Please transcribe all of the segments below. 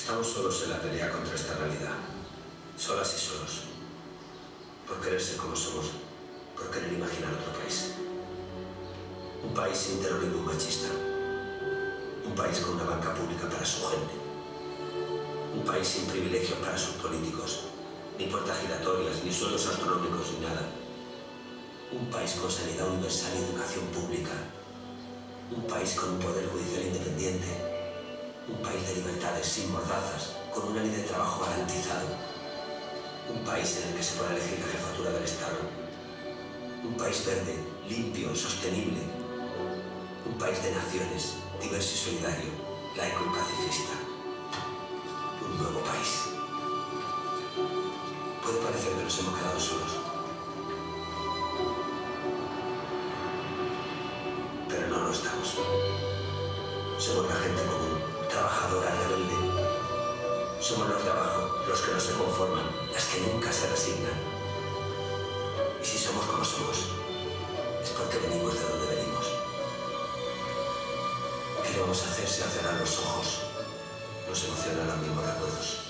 Estamos solos en la pelea contra esta realidad. Solas y solos. Por querer ser como somos. Por querer imaginar otro país. Un país sin terrorismo machista. Un país con una banca pública para su gente. Un país sin privilegios para sus políticos. Ni puertas giratorias, ni sueldos astronómicos, ni nada. Un país con sanidad universal y educación pública. Un país con un poder judicial independiente. Un país de libertades sin mordazas, con una ley de trabajo garantizado. Un país en el que se pueda elegir la jefatura del Estado. Un país verde, limpio, sostenible. Un país de naciones, diverso y solidario, laico y pacifista. Un nuevo país. Puede parecer que nos hemos quedado solos. Pero no lo estamos. Somos la gente común, trabajadora, rebelde. Somos los de abajo, los que no se conforman, las que nunca se resignan. Y si somos como somos, es porque venimos de donde venimos. ¿Qué le vamos a hacer si al cerrar los ojos nos emocionan los mismos recuerdos?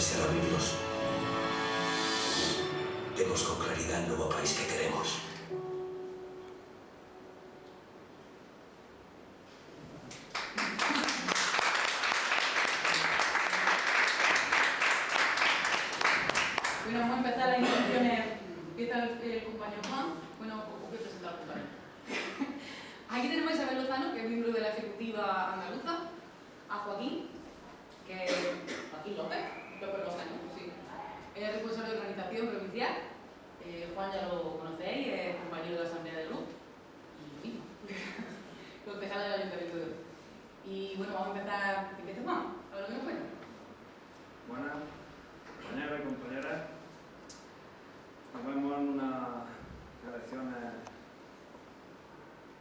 Al abrirlos, vemos con claridad el nuevo país que queremos. Bueno, vamos a empezar las introducciones. Empieza el compañero Juan. Bueno, os voy a presentar al compañero. Aquí tenemos a Isabel Lozano, que es miembro de la Ejecutiva Andaluza, a Joaquín, que es Joaquín López Lozano, sí. Es responsable de organización provincial. Juan ya lo conocéis, es compañero de la Asamblea de Luz. Y mismo, concejal del Ayuntamiento de Luz. Y bueno, vamos a empezar. ¿Empieza Juan? A lo que nos cuenta. Buenas, compañeros y compañeras. Nos vemos en unas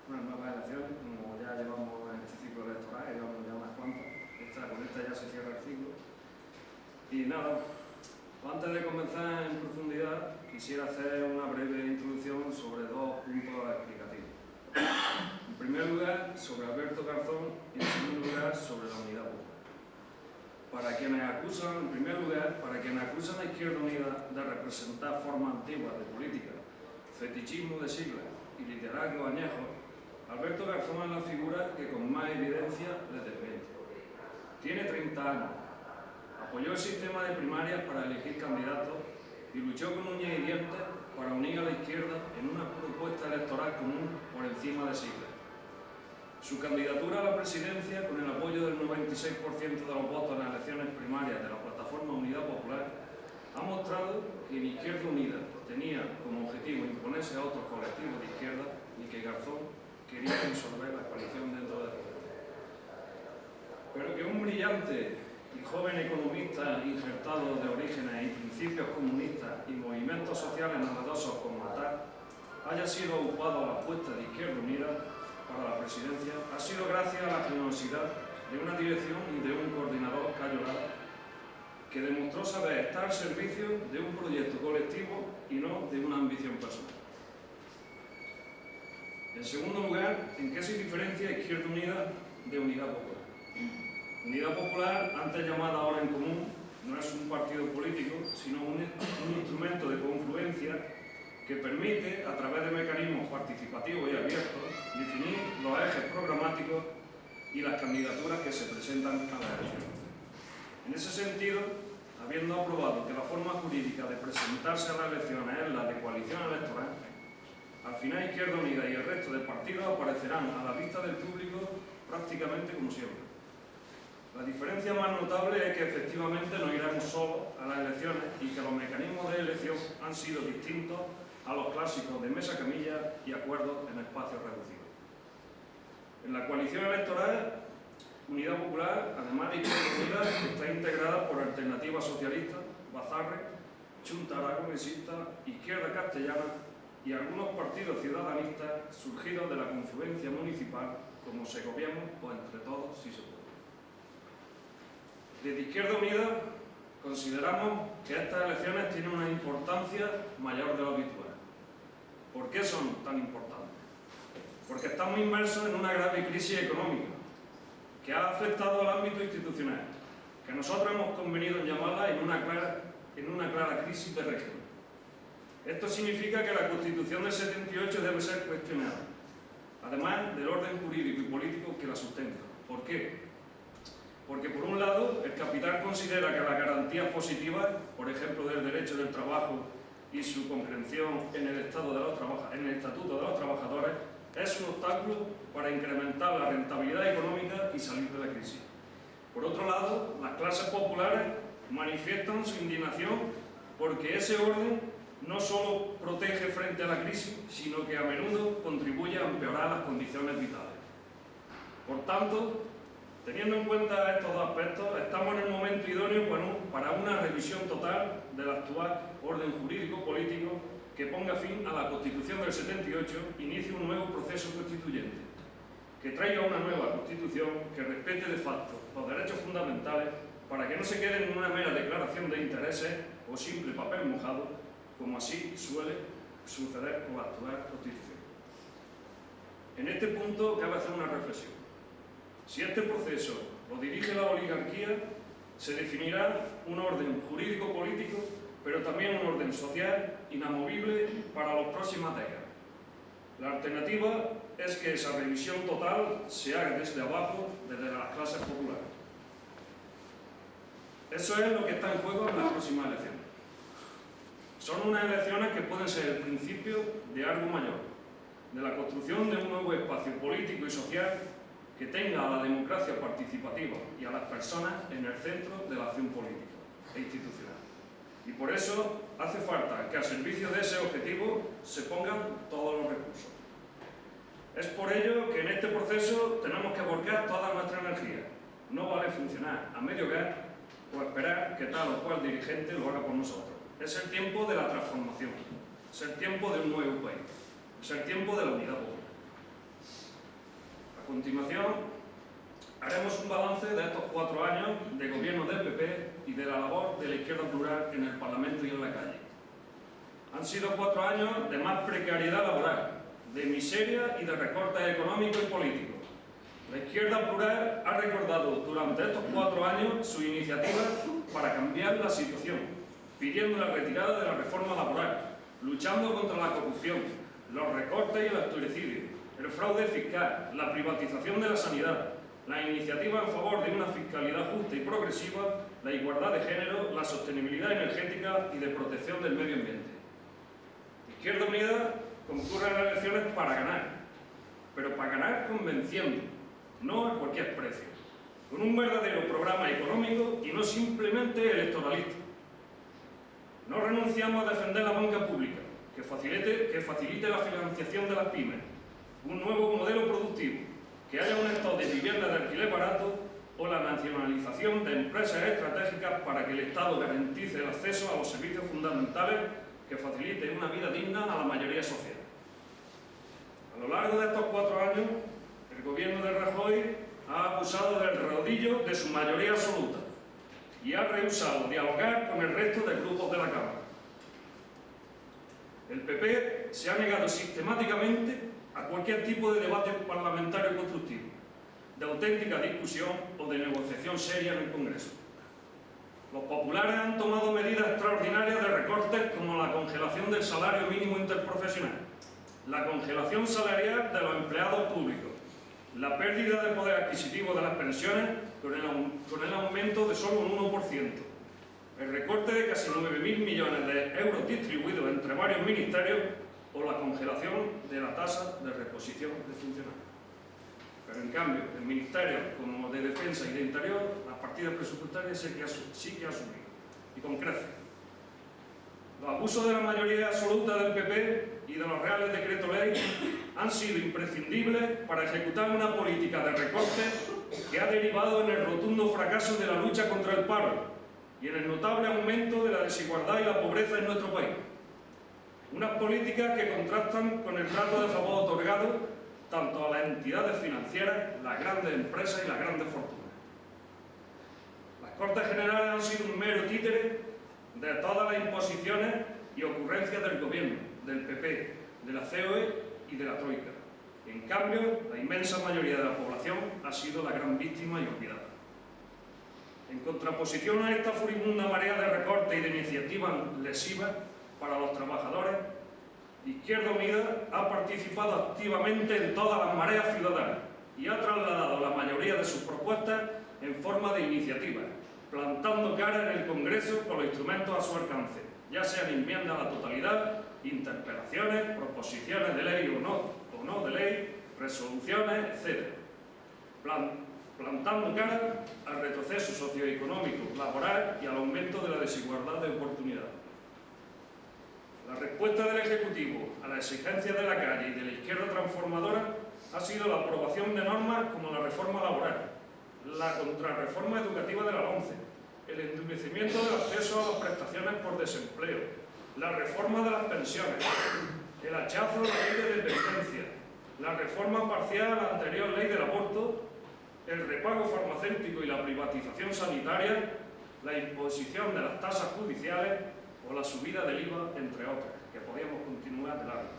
nuevas elecciones, como ya llevamos en este ciclo electoral, llevamos ya unas cuantas. Con esta ya se cierra el ciclo. Y nada, antes de comenzar en profundidad, quisiera hacer una breve introducción sobre dos puntos explicativos. En primer lugar, sobre Alberto Garzón y en segundo lugar, sobre la Unidad Popular. En primer lugar, para quienes acusan a Izquierda Unida de representar formas antiguas de política, fetichismo de siglas y liderazgo añejo, Alberto Garzón es la figura que con más evidencia les desmiente. Tiene 30 años, apoyó el sistema de primarias para elegir candidatos y luchó con uñas y dientes para unir a la izquierda en una propuesta electoral común por encima de siglas. Su candidatura a la presidencia, con el apoyo del 96% de los votos en las elecciones primarias de la plataforma Unidad Popular, ha mostrado que ni Izquierda Unida tenía como objetivo imponerse a otros colectivos de izquierda, ni que Garzón quería disolver la coalición dentro del poder. Pero que un brillante y joven economista injertado de orígenes y principios comunistas y movimientos sociales novedosos como ATAC haya sido ocupado a la apuesta de Izquierda Unida para la presidencia ha sido gracias a la generosidad de una dirección y de un coordinador, Cayo Lara, que demostró saber estar al servicio de un proyecto colectivo y no de una ambición personal. En segundo lugar, ¿en qué se diferencia Izquierda Unida de Unidad Popular? Unidad Popular, antes llamada ahora En Común, no es un partido político, sino un instrumento de confluencia que permite, a través de mecanismos participativos y abiertos, definir los ejes programáticos y las candidaturas que se presentan a la elección. En ese sentido, habiendo aprobado que la forma jurídica de presentarse a las elecciones es la de coalición electoral, al final Izquierda Unida y el resto de partidos aparecerán a la vista del público prácticamente como siempre. La diferencia más notable es que efectivamente no iremos solos a las elecciones y que los mecanismos de elección han sido distintos a los clásicos de mesa camilla y acuerdos en espacios reducidos. En la coalición electoral, Unidad Popular, además de Izquierda Unida, está integrada por Alternativa Socialista, Bazarre, Junta Aragonesista, Izquierda Castellana y algunos partidos ciudadanistas surgidos de la confluencia municipal como Segoviemos o Entre Todos si se puede. Desde Izquierda Unida consideramos que estas elecciones tienen una importancia mayor de lo habitual. ¿Por qué son tan importantes? Porque estamos inmersos en una grave crisis económica que ha afectado al ámbito institucional, que nosotros hemos convenido en llamarla en una clara crisis de régimen. Esto significa que la Constitución del 78 debe ser cuestionada, además del orden jurídico y político que la sustenta. ¿Por qué? Porque por un lado, el capital considera que las garantías positivas, por ejemplo del derecho del trabajo y su concreción en el Estatuto de los Trabajadores, es un obstáculo para incrementar la rentabilidad económica y salir de la crisis. Por otro lado, las clases populares manifiestan su indignación porque ese orden no solo protege frente a la crisis, sino que a menudo contribuye a empeorar las condiciones vitales. Por tanto, teniendo en cuenta estos dos aspectos, estamos en el momento idóneo para una revisión total del actual orden jurídico-político que ponga fin a la Constitución del 78, inicie un nuevo proceso constituyente, que traiga una nueva Constitución que respete de facto los derechos fundamentales para que no se quede en una mera declaración de intereses o simple papel mojado, como así suele suceder con la actual Constitución. En este punto cabe hacer una reflexión. Si este proceso lo dirige la oligarquía, se definirá un orden jurídico-político, pero también un orden social inamovible para las próximas décadas. La alternativa es que esa revisión total se haga desde abajo, desde las clases populares. Eso es lo que está en juego en las próximas elecciones. Son unas elecciones que pueden ser el principio de algo mayor, de la construcción de un nuevo espacio político y social que tenga a la democracia participativa y a las personas en el centro de la acción política e institucional. Y por eso hace falta que al servicio de ese objetivo se pongan todos los recursos. Es por ello que en este proceso tenemos que volcar toda nuestra energía. No vale funcionar a medio gas o esperar que tal o cual dirigente lo haga por nosotros. Es el tiempo de la transformación, es el tiempo de un nuevo país, es el tiempo de la unidad popular. A continuación, haremos un balance de estos 4 años de gobierno del PP y de la labor de la izquierda plural en el Parlamento y en la calle. Han sido 4 años de más precariedad laboral, de miseria y de recortes económicos y políticos. La izquierda plural ha recordado durante estos 4 años su iniciativa para cambiar la situación, pidiendo la retirada de la reforma laboral, luchando contra la corrupción, los recortes y el austericidio, el fraude fiscal, la privatización de la sanidad, la iniciativa en favor de una fiscalidad justa y progresiva, la igualdad de género, la sostenibilidad energética y de protección del medio ambiente. Izquierda Unida concurre a las elecciones para ganar, pero para ganar convenciendo, no a cualquier precio, con un verdadero programa económico y no simplemente electoralista. No renunciamos a defender la banca pública, que facilite la financiación de las pymes, un nuevo modelo productivo, que haya un stock de viviendas de alquiler barato o la nacionalización de empresas estratégicas para que el Estado garantice el acceso a los servicios fundamentales que facilite una vida digna a la mayoría social. A lo largo de estos 4 años, el gobierno de Rajoy ha abusado del rodillo de su mayoría absoluta y ha rehusado dialogar con el resto de grupos de la Cámara. El PP se ha negado sistemáticamente a cualquier tipo de debate parlamentario constructivo, de auténtica discusión o de negociación seria en el Congreso. Los populares han tomado medidas extraordinarias de recortes como la congelación del salario mínimo interprofesional, la congelación salarial de los empleados públicos, la pérdida de poder adquisitivo de las pensiones con el aumento de solo un 1%, el recorte de casi 9.000 millones de euros distribuidos entre varios ministerios o la congelación de la tasa de reposición de funcionarios. Pero en cambio, en ministerios como de Defensa y de Interior, las partidas presupuestarias sí que ha subido, y con creces. Los abusos de la mayoría absoluta del PP y de los reales decretos ley han sido imprescindibles para ejecutar una política de recortes que ha derivado en el rotundo fracaso de la lucha contra el paro y en el notable aumento de la desigualdad y la pobreza en nuestro país. Unas políticas que contrastan con el trato de favor otorgado tanto a las entidades financieras, las grandes empresas y las grandes fortunas. Las Cortes Generales han sido un mero títere de todas las imposiciones y ocurrencias del gobierno, del PP, de la COE y de la Troika. En cambio, la inmensa mayoría de la población ha sido la gran víctima y olvidada. En contraposición a esta furibunda marea de recortes y de iniciativas lesivas para los trabajadores, Izquierda Unida ha participado activamente en todas las mareas ciudadanas y ha trasladado la mayoría de sus propuestas en forma de iniciativas, plantando cara en el Congreso con los instrumentos a su alcance, ya sean enmiendas a la totalidad, interpelaciones, proposiciones de ley o no de ley, resoluciones, etc. Plantando cara al retroceso socioeconómico, laboral y al aumento de la desigualdad de oportunidades. La respuesta del Ejecutivo a las exigencias de la calle y de la izquierda transformadora ha sido la aprobación de normas como la reforma laboral, la contrarreforma educativa de la LOMCE, el endurecimiento del acceso a las prestaciones por desempleo, la reforma de las pensiones, el hachazo a la ley de dependencia, la reforma parcial a la anterior ley del aborto, el repago farmacéutico y la privatización sanitaria, la imposición de las tasas judiciales o la subida del IVA, entre otras, que podríamos continuar de largo.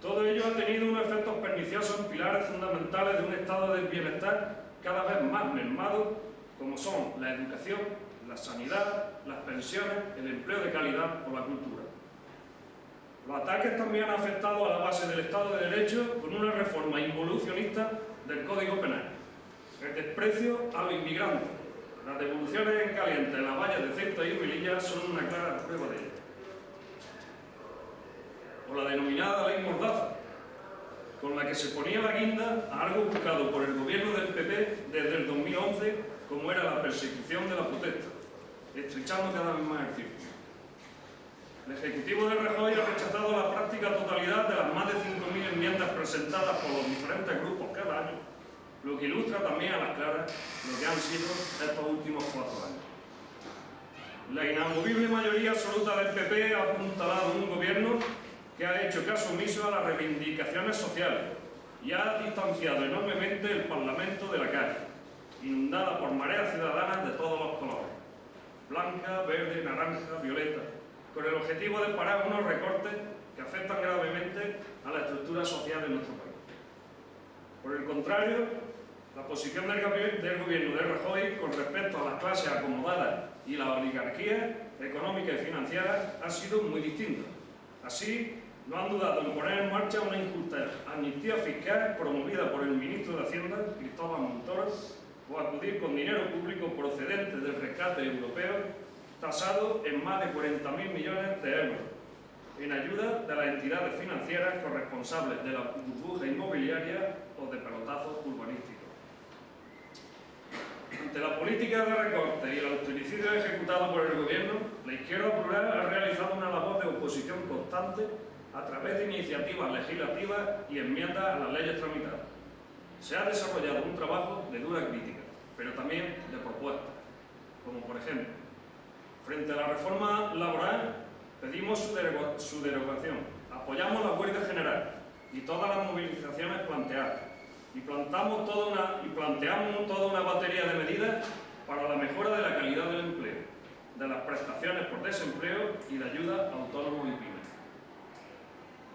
Todo ello ha tenido unos efectos perniciosos en pilares fundamentales de un estado del bienestar cada vez más mermado, como son la educación, la sanidad, las pensiones, el empleo de calidad o la cultura. Los ataques también han afectado a la base del Estado de Derecho con una reforma involucionista del Código Penal, el desprecio a los inmigrantes, las devoluciones en caliente en las vallas de Ceuta y Melilla son una clara prueba de ello. O la denominada Ley Mordaza, con la que se ponía la guinda a algo buscado por el gobierno del PP desde el 2011, como era la persecución de la protesta, estrechando cada vez más el círculo. El Ejecutivo de Rajoy ha rechazado la práctica totalidad de las más de 5.000 enmiendas presentadas por los diferentes grupos cada año, lo que ilustra también a las claras lo que han sido estos últimos 4 años. La inamovible mayoría absoluta del PP ha apuntalado un gobierno que ha hecho caso omiso a las reivindicaciones sociales y ha distanciado enormemente el Parlamento de la calle, inundada por mareas ciudadanas de todos los colores, blanca, verde, naranja, violeta, con el objetivo de parar unos recortes que afectan gravemente a la estructura social de nuestro país. Por el contrario, la posición del gobierno de Rajoy con respecto a las clases acomodadas y la oligarquía económica y financiera ha sido muy distinta. Así, no han dudado en poner en marcha una injusta amnistía fiscal promovida por el ministro de Hacienda, Cristóbal Montoro, o acudir con dinero público procedente del rescate europeo tasado en más de 40.000 millones de euros, en ayuda de las entidades financieras corresponsables de la burbuja inmobiliaria o de pelotazos urbanísticos. Ante la política de recorte y el austericidio ejecutado por el gobierno, la izquierda plural ha realizado una labor de oposición constante a través de iniciativas legislativas y enmiendas a las leyes tramitadas. Se ha desarrollado un trabajo de dura crítica, pero también de propuestas, como por ejemplo, frente a la reforma laboral, pedimos su derogación, apoyamos la huelga general y todas las movilizaciones planteadas, y planteamos toda una batería de medidas para la mejora de la calidad del empleo, de las prestaciones por desempleo y de ayuda a autónomos y pymes.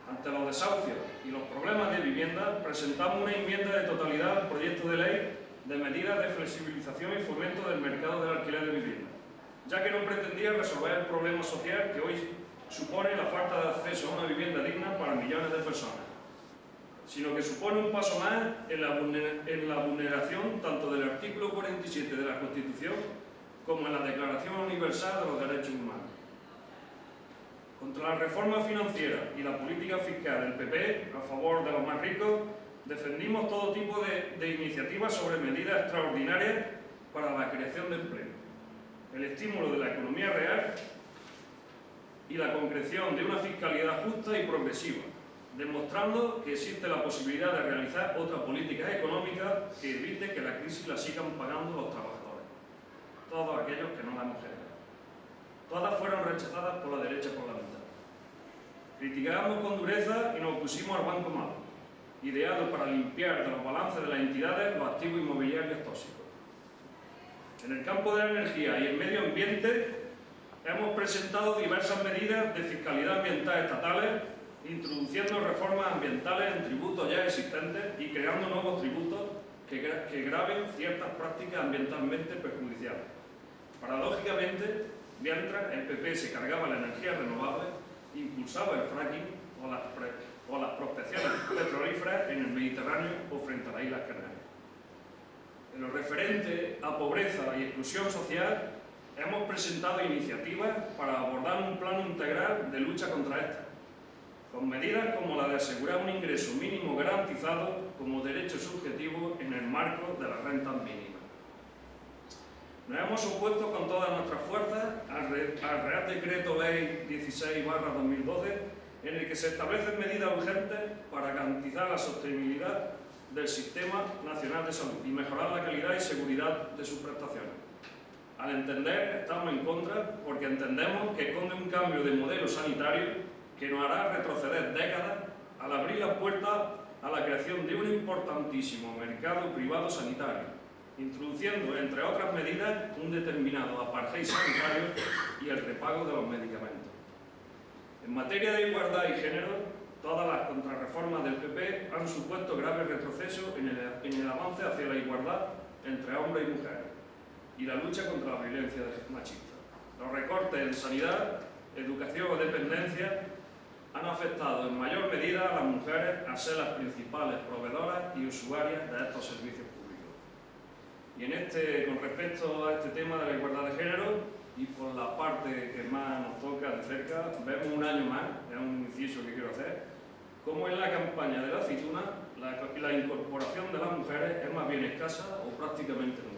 Ante los desahucios y los problemas de vivienda, presentamos una enmienda de totalidad al proyecto de ley de medidas de flexibilización y fomento del mercado del alquiler de vivienda, ya que no pretendía resolver el problema social que hoy supone la falta de acceso a una vivienda digna para millones de personas, sino que supone un paso más en la vulneración tanto del artículo 47 de la Constitución como en la Declaración Universal de los Derechos Humanos. Contra la reforma financiera y la política fiscal del PP a favor de los más ricos, defendimos todo tipo de iniciativas sobre medidas extraordinarias para la creación de empleo, el estímulo de la economía real y la concreción de una fiscalidad justa y progresiva, demostrando que existe la posibilidad de realizar otra política económica que evite que la crisis la sigan pagando los trabajadores. todos aquellos que no la hemos generado. Todas fueron rechazadas por la derecha parlamentaria. Criticábamos con dureza y nos opusimos al Banco Malo, ideado para limpiar de los balances de las entidades los activos inmobiliarios tóxicos. En el campo de la energía y el medio ambiente hemos presentado diversas medidas de fiscalidad ambiental estatales, introduciendo reformas ambientales en tributos ya existentes y creando nuevos tributos que graven ciertas prácticas ambientalmente perjudiciales. Paradójicamente, mientras el PP se cargaba la energía renovable, impulsaba el fracking o las prospecciones petrolíferas en el Mediterráneo o frente a las Islas Canarias. En lo referente a pobreza y exclusión social, hemos presentado iniciativas para abordar un plan integral de lucha contra esta, con medidas como la de asegurar un ingreso mínimo garantizado como derecho subjetivo en el marco de las rentas mínimas. Nos hemos opuesto con todas nuestras fuerzas al Real Decreto Ley 16/2012, en el que se establecen medidas urgentes para garantizar la sostenibilidad del Sistema Nacional de Salud y mejorar la calidad y seguridad de sus prestaciones. Al entender, estamos en contra porque entendemos que esconde un cambio de modelo sanitario que nos hará retroceder décadas al abrir las puertas a la creación de un importantísimo mercado privado sanitario, introduciendo, entre otras medidas, un determinado apartheid sanitario y el repago de los medicamentos. En materia de igualdad y género, todas las contrarreformas del PP han supuesto graves retrocesos en el avance hacia la igualdad entre hombres y mujeres y la lucha contra la violencia machista. Los recortes en sanidad, educación o dependencia han afectado en mayor medida a las mujeres a ser las principales proveedoras y usuarias de estos servicios públicos. Y con respecto a este tema de la igualdad de género, y por la parte que más nos toca de cerca, vemos un año más, es un inciso que quiero hacer, como en la campaña de la aceituna la incorporación de las mujeres es más bien escasa o prácticamente nula.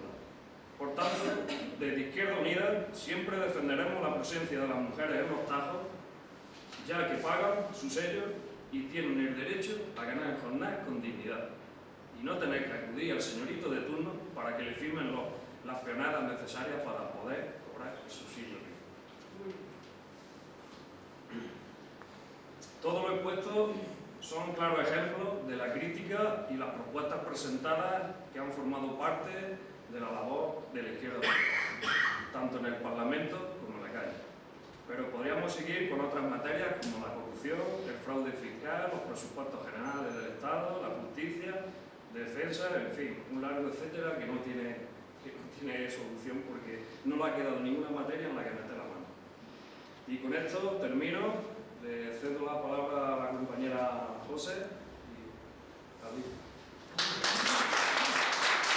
Por tanto, desde Izquierda Unida siempre defenderemos la presencia de las mujeres en los tajos, ya que pagan su sello y tienen el derecho a ganar jornadas con dignidad y no tener que acudir al señorito de turno para que le firmen las peonadas necesarias para poder cobrar el subsidio. Todo lo expuesto son claros ejemplos de la crítica y las propuestas presentadas que han formado parte de la labor de la Izquierda Unida, tanto en el Parlamento como en la calle. Pero podríamos seguir con otras materias como la corrupción, el fraude fiscal, los presupuestos generales del Estado, la justicia, defensa, en fin, un largo etcétera que no tiene solución porque no le ha quedado ninguna materia en la que meter la mano. Y con esto termino, le cedo